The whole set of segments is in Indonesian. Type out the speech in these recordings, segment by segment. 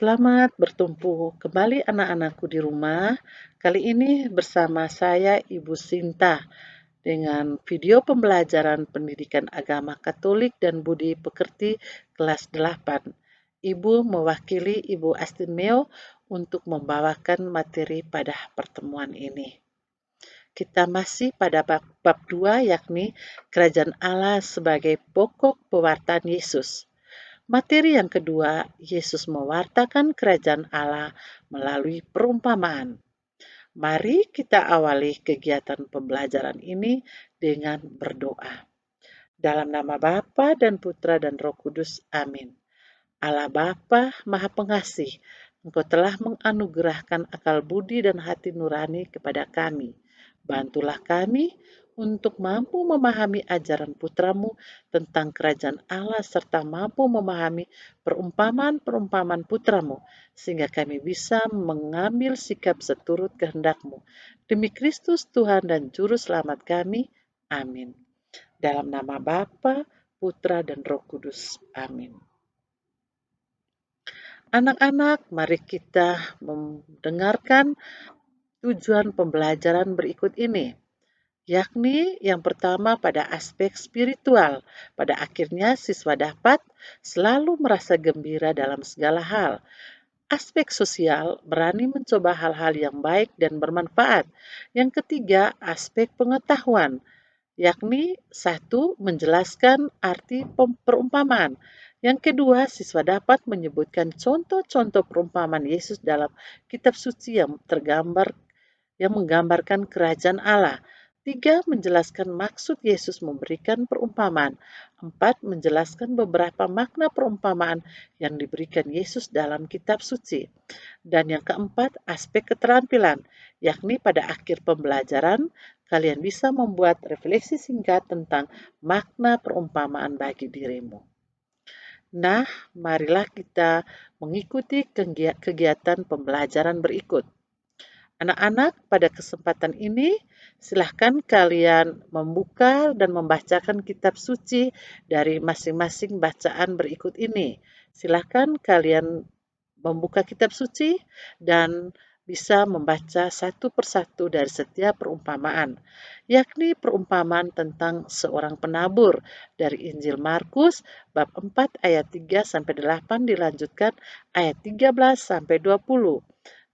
Selamat bertumpu kembali anak-anakku di rumah. Kali ini bersama saya Ibu Sinta dengan video pembelajaran pendidikan agama Katolik dan Budi Pekerti kelas 8. Ibu mewakili Ibu Astinmeo untuk membawakan materi pada pertemuan ini. Kita masih pada bab 2 yakni Kerajaan Allah sebagai pokok pewartaan Yesus. Materi yang kedua, Yesus mewartakan kerajaan Allah melalui perumpamaan. Mari kita awali kegiatan pembelajaran ini dengan berdoa. Dalam nama Bapa dan Putra dan Roh Kudus, amin. Allah Bapa Maha Pengasih, Engkau telah menganugerahkan akal budi dan hati nurani kepada kami. Bantulah kami untuk mampu memahami ajaran putramu tentang kerajaan Allah serta mampu memahami perumpamaan-perumpamaan putramu sehingga kami bisa mengambil sikap seturut kehendakmu. Demi Kristus Tuhan dan Juru Selamat kami, amin. Dalam nama Bapa, Putra dan Roh Kudus, amin. Anak-anak, mari kita mendengarkan tujuan pembelajaran berikut ini. Yakni yang pertama pada aspek spiritual. Pada akhirnya siswa dapat selalu merasa gembira dalam segala hal. Aspek sosial, berani mencoba hal-hal yang baik dan bermanfaat. Yang ketiga, aspek pengetahuan, yakni satu, menjelaskan arti perumpamaan. Yang kedua, siswa dapat menyebutkan contoh-contoh perumpamaan Yesus dalam kitab suci yang menggambarkan kerajaan Allah. 3. Menjelaskan maksud Yesus memberikan perumpamaan. 4. Menjelaskan beberapa makna perumpamaan yang diberikan Yesus dalam kitab suci. Dan yang keempat, aspek keterampilan, yakni pada akhir pembelajaran, kalian bisa membuat refleksi singkat tentang makna perumpamaan bagi dirimu. Nah, marilah kita mengikuti kegiatan pembelajaran berikut. Anak-anak, pada kesempatan ini, silahkan kalian membuka dan membacakan kitab suci dari masing-masing bacaan berikut ini. Silahkan kalian membuka kitab suci dan bisa membaca satu persatu dari setiap perumpamaan, yakni perumpamaan tentang seorang penabur dari Injil Markus bab 4 ayat 3-8 dilanjutkan ayat 13-20.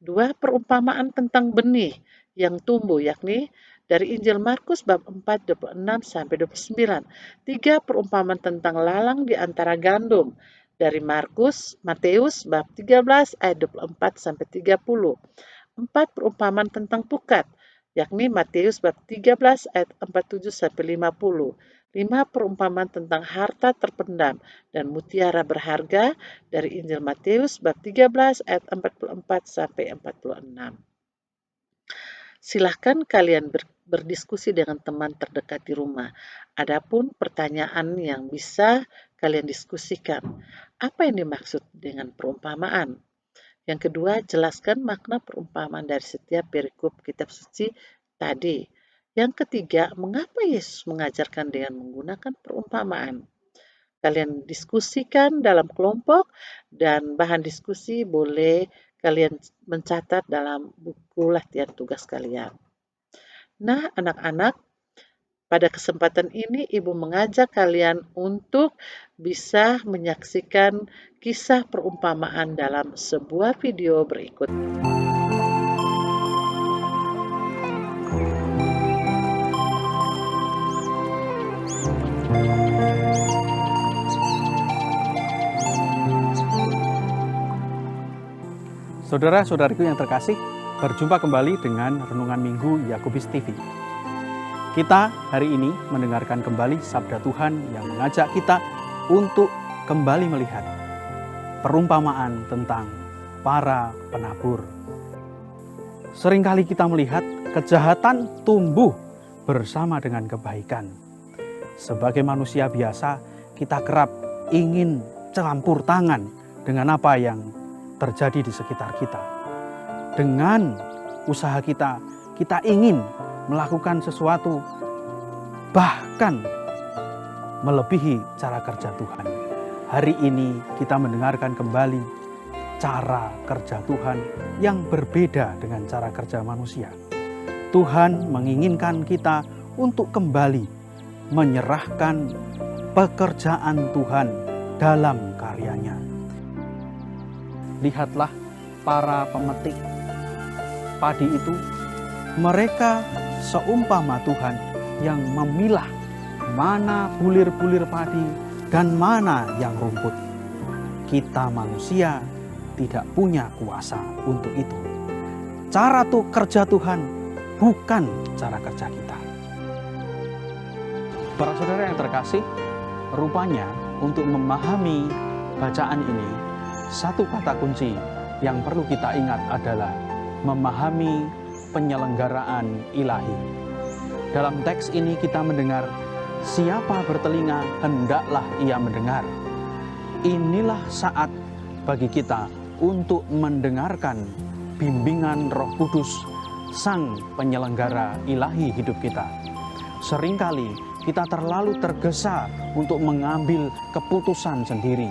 2. Perumpamaan tentang benih yang tumbuh, yakni dari Injil Markus bab 4 26-29. 3. Perumpamaan tentang lalang di antara gandum dari Matius bab 13 ayat 24-30. 4. Perumpamaan tentang pukat, yakni Matius bab 13 ayat 47-50. 5. Perumpamaan tentang harta terpendam dan mutiara berharga dari Injil Matius bab 13 ayat 44-46. Silahkan kalian berdiskusi dengan teman terdekat di rumah. Adapun pertanyaan yang bisa kalian diskusikan, apa yang dimaksud dengan perumpamaan? Yang kedua, jelaskan makna perumpamaan dari setiap perikop kitab suci tadi. Yang ketiga, mengapa Yesus mengajarkan dengan menggunakan perumpamaan? Kalian diskusikan dalam kelompok dan bahan diskusi boleh kalian mencatat dalam buku latihan tugas kalian. Nah, anak-anak, pada kesempatan ini Ibu mengajak kalian untuk bisa menyaksikan kisah perumpamaan dalam sebuah video berikut. Saudara-saudariku yang terkasih, berjumpa kembali dengan Renungan Minggu Yakobus TV. Kita hari ini mendengarkan kembali sabda Tuhan yang mengajak kita untuk kembali melihat perumpamaan tentang para penabur. Seringkali kita melihat kejahatan tumbuh bersama dengan kebaikan. Sebagai manusia biasa, kita kerap ingin campur tangan dengan apa yang terjadi di sekitar kita. Dengan usaha kita ingin melakukan sesuatu bahkan melebihi cara kerja Tuhan. Hari ini kita mendengarkan kembali cara kerja Tuhan yang berbeda dengan cara kerja manusia. Tuhan menginginkan kita untuk kembali menyerahkan pekerjaan Tuhan dalam karyanya. Lihatlah para pemetik padi itu, mereka seumpama Tuhan yang memilah mana bulir-bulir padi dan mana yang rumput. Kita manusia tidak punya kuasa untuk itu. Cara kerja Tuhan bukan cara kerja kita. Para saudara yang terkasih, rupanya untuk memahami bacaan ini, satu kata kunci yang perlu kita ingat adalah memahami penyelenggaraan ilahi. Dalam teks ini kita mendengar, siapa bertelinga hendaklah ia mendengar. Inilah saat bagi kita untuk mendengarkan bimbingan Roh Kudus, Sang Penyelenggara ilahi hidup kita. Seringkali kita terlalu tergesa untuk mengambil keputusan sendiri.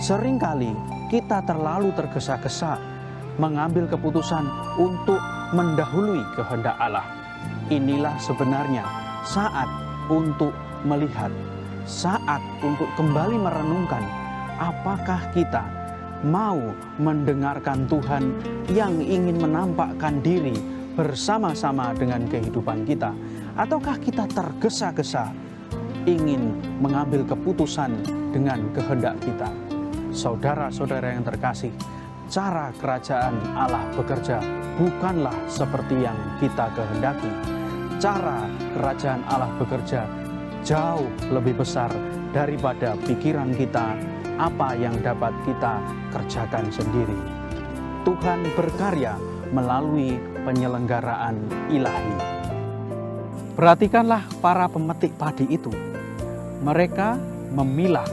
Seringkali kita terlalu tergesa-gesa mengambil keputusan untuk mendahului kehendak Allah. Inilah sebenarnya saat untuk melihat, saat untuk kembali merenungkan, apakah kita mau mendengarkan Tuhan yang ingin menampakkan diri bersama-sama dengan kehidupan kita, ataukah kita tergesa-gesa ingin mengambil keputusan dengan kehendak kita. Saudara-saudara yang terkasih, cara kerajaan Allah bekerja bukanlah seperti yang kita kehendaki. Cara kerajaan Allah bekerja jauh lebih besar daripada pikiran kita, apa yang dapat kita kerjakan sendiri. Tuhan berkarya melalui penyelenggaraan ilahi. Perhatikanlah para pemetik padi itu. Mereka memilah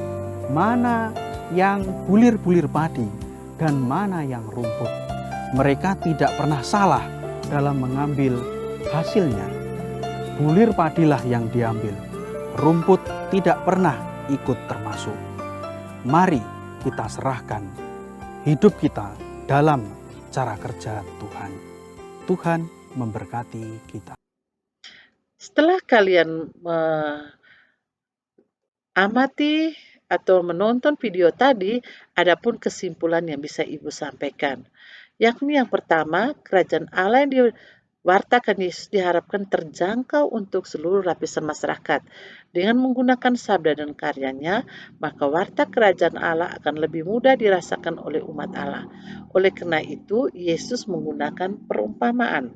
mana yang bulir-bulir padi dan mana yang rumput. Mereka tidak pernah salah dalam mengambil hasilnya. Bulir padilah yang diambil, rumput tidak pernah ikut termasuk. Mari kita serahkan hidup kita dalam cara kerja Tuhan. Tuhan memberkati kita. Setelah kalian amati atau menonton video tadi, ada pun kesimpulan yang bisa Ibu sampaikan. Yakni yang pertama, kerajaan Allah yang diwartakan Yesus diharapkan terjangkau untuk seluruh lapisan masyarakat. Dengan menggunakan sabda dan karyanya, maka warta kerajaan Allah akan lebih mudah dirasakan oleh umat Allah. Oleh karena itu, Yesus menggunakan perumpamaan.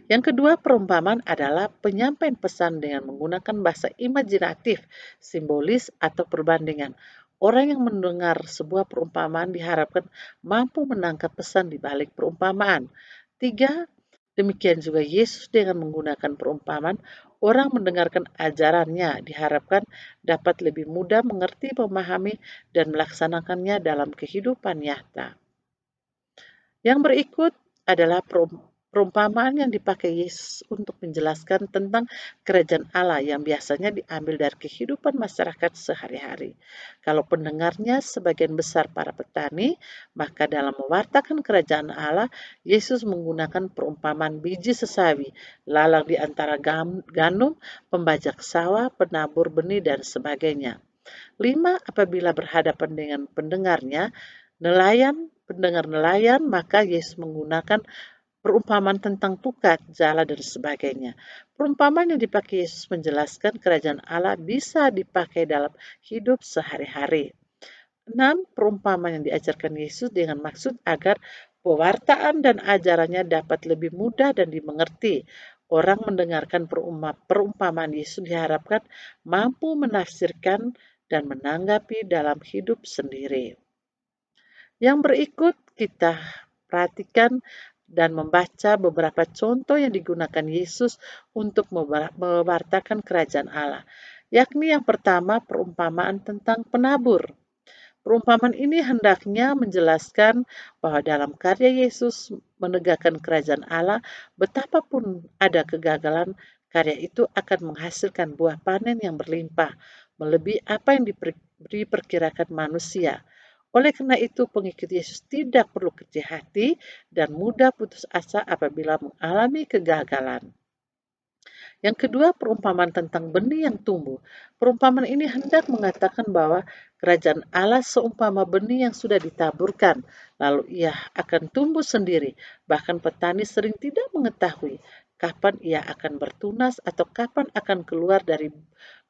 Yang kedua, perumpamaan adalah penyampaian pesan dengan menggunakan bahasa imajinatif, simbolis, atau perbandingan. Orang yang mendengar sebuah perumpamaan diharapkan mampu menangkap pesan di balik perumpamaan. 3. Demikian juga Yesus dengan menggunakan perumpamaan, orang mendengarkan ajarannya diharapkan dapat lebih mudah mengerti, memahami, dan melaksanakannya dalam kehidupan nyata. Yang berikut adalah perumpamaan yang dipakai Yesus untuk menjelaskan tentang kerajaan Allah yang biasanya diambil dari kehidupan masyarakat sehari-hari. Kalau pendengarnya sebagian besar para petani, maka dalam mewartakan kerajaan Allah, Yesus menggunakan perumpamaan biji sesawi, lalang di antara gandum, pembajak sawah, penabur benih, dan sebagainya. 5. Apabila berhadapan dengan pendengar nelayan, maka Yesus menggunakan perumpamaan tentang pukat, jala, dan sebagainya. Perumpamaan yang dipakai Yesus menjelaskan kerajaan Allah bisa dipakai dalam hidup sehari-hari. 6. Perumpamaan yang diajarkan Yesus dengan maksud agar pewartaan dan ajarannya dapat lebih mudah dan dimengerti. Orang mendengarkan perumpamaan Yesus diharapkan mampu menafsirkan dan menanggapi dalam hidup sendiri. Yang berikut kita perhatikan dan membaca beberapa contoh yang digunakan Yesus untuk mewartakan kerajaan Allah. Yakni yang pertama, perumpamaan tentang penabur. Perumpamaan ini hendaknya menjelaskan bahwa dalam karya Yesus menegakkan kerajaan Allah, betapapun ada kegagalan, karya itu akan menghasilkan buah panen yang berlimpah, melebihi apa yang diperkirakan manusia. Oleh karena itu, pengikut Yesus tidak perlu kecil hati dan mudah putus asa apabila mengalami kegagalan. Yang kedua, perumpamaan tentang benih yang tumbuh. Perumpamaan ini hendak mengatakan bahwa kerajaan Allah seumpama benih yang sudah ditaburkan, lalu ia akan tumbuh sendiri. Bahkan petani sering tidak mengetahui kapan ia akan bertunas atau kapan akan keluar dari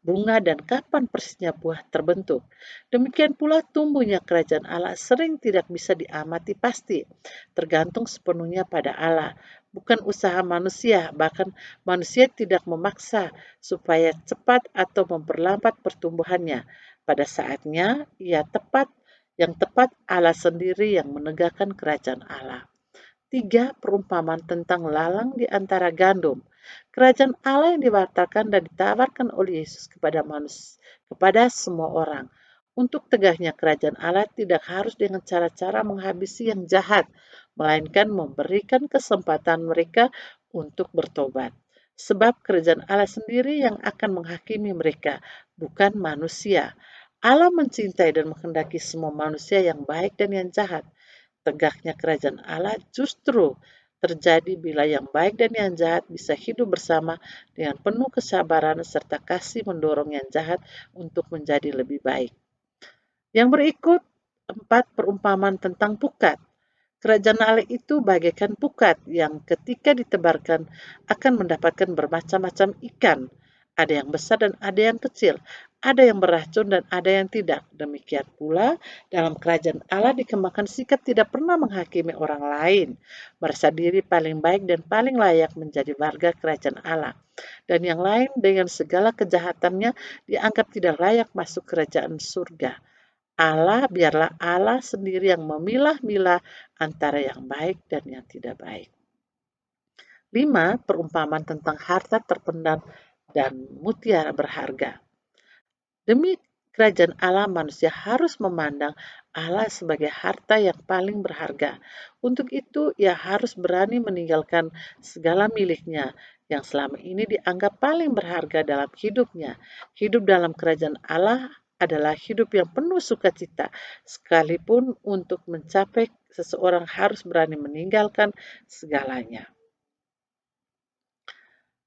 bunga dan kapan persisnya buah terbentuk. Demikian pula tumbuhnya kerajaan Allah sering tidak bisa diamati pasti, tergantung sepenuhnya pada Allah, bukan usaha manusia. Bahkan manusia tidak memaksa supaya cepat atau memperlambat pertumbuhannya. Pada saatnya, yang tepat Allah sendiri yang menegakkan kerajaan Allah. 3. Perumpamaan tentang lalang di antara gandum. Kerajaan Allah yang diwartakan dan ditawarkan oleh Yesus kepada semua orang. Untuk tegaknya kerajaan Allah tidak harus dengan cara-cara menghabisi yang jahat, melainkan memberikan kesempatan mereka untuk bertobat. Sebab kerajaan Allah sendiri yang akan menghakimi mereka, bukan manusia. Allah mencintai dan menghendaki semua manusia yang baik dan yang jahat. Tegaknya kerajaan Allah justru terjadi bila yang baik dan yang jahat bisa hidup bersama dengan penuh kesabaran serta kasih mendorong yang jahat untuk menjadi lebih baik. Yang berikut 4 perumpamaan tentang pukat. Kerajaan Allah itu bagaikan pukat yang ketika ditebarkan akan mendapatkan bermacam-macam ikan. Ada yang besar dan ada yang kecil, ada yang beracun dan ada yang tidak. Demikian pula dalam kerajaan Allah dikembangkan sikap tidak pernah menghakimi orang lain, merasa diri paling baik dan paling layak menjadi warga kerajaan Allah. Dan yang lain dengan segala kejahatannya dianggap tidak layak masuk kerajaan surga. Biarlah Allah sendiri yang memilah-milah antara yang baik dan yang tidak baik. 5. Perumpamaan tentang harta terpendam dan mutiara berharga. Demi kerajaan Allah, manusia harus memandang Allah sebagai harta yang paling berharga. Untuk itu, ia harus berani meninggalkan segala miliknya yang selama ini dianggap paling berharga dalam hidupnya. Hidup dalam kerajaan Allah adalah hidup yang penuh sukacita, sekalipun untuk mencapai seseorang harus berani meninggalkan segalanya.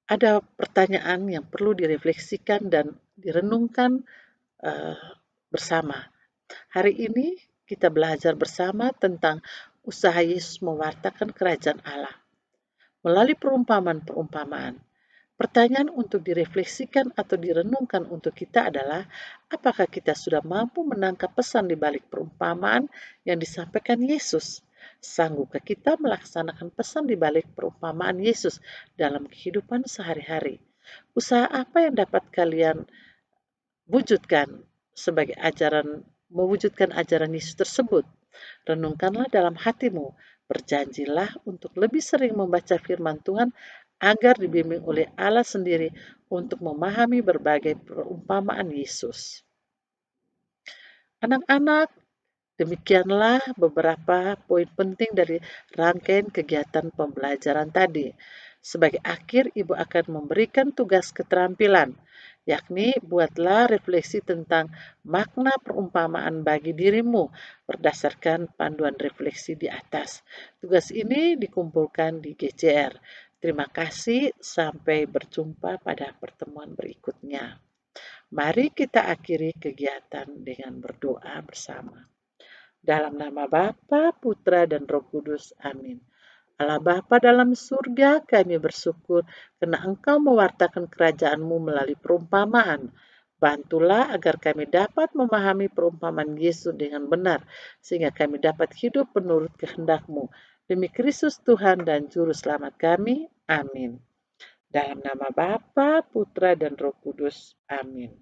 Ada pertanyaan yang perlu direfleksikan dan direnungkan bersama. Hari ini kita belajar bersama tentang usaha Yesus mewartakan kerajaan Allah melalui perumpamaan-perumpamaan. Pertanyaan untuk direfleksikan atau direnungkan untuk kita adalah, apakah kita sudah mampu menangkap pesan di balik perumpamaan yang disampaikan Yesus? Sanggupkah kita melaksanakan pesan di balik perumpamaan Yesus dalam kehidupan sehari-hari? Usaha apa yang dapat kalian wujudkan sebagai mewujudkan ajaran Yesus tersebut? Renungkanlah dalam hatimu, berjanjilah untuk lebih sering membaca firman Tuhan agar dibimbing oleh Allah sendiri untuk memahami berbagai perumpamaan Yesus. Anak-anak, demikianlah beberapa poin penting dari rangkaian kegiatan pembelajaran tadi. Sebagai akhir, Ibu akan memberikan tugas keterampilan, yakni buatlah refleksi tentang makna perumpamaan bagi dirimu berdasarkan panduan refleksi di atas. Tugas ini dikumpulkan di GCR. Terima kasih, sampai berjumpa pada pertemuan berikutnya. Mari kita akhiri kegiatan dengan berdoa bersama. Dalam nama Bapa, Putra, dan Roh Kudus. Amin. Allah Bapa dalam surga, kami bersyukur karena Engkau mewartakan kerajaan-Mu melalui perumpamaan. Bantulah agar kami dapat memahami perumpamaan Yesus dengan benar, sehingga kami dapat hidup menurut kehendak-Mu. Demi Kristus Tuhan dan Juru Selamat kami. Amin. Dalam nama Bapa, Putra, dan Roh Kudus. Amin.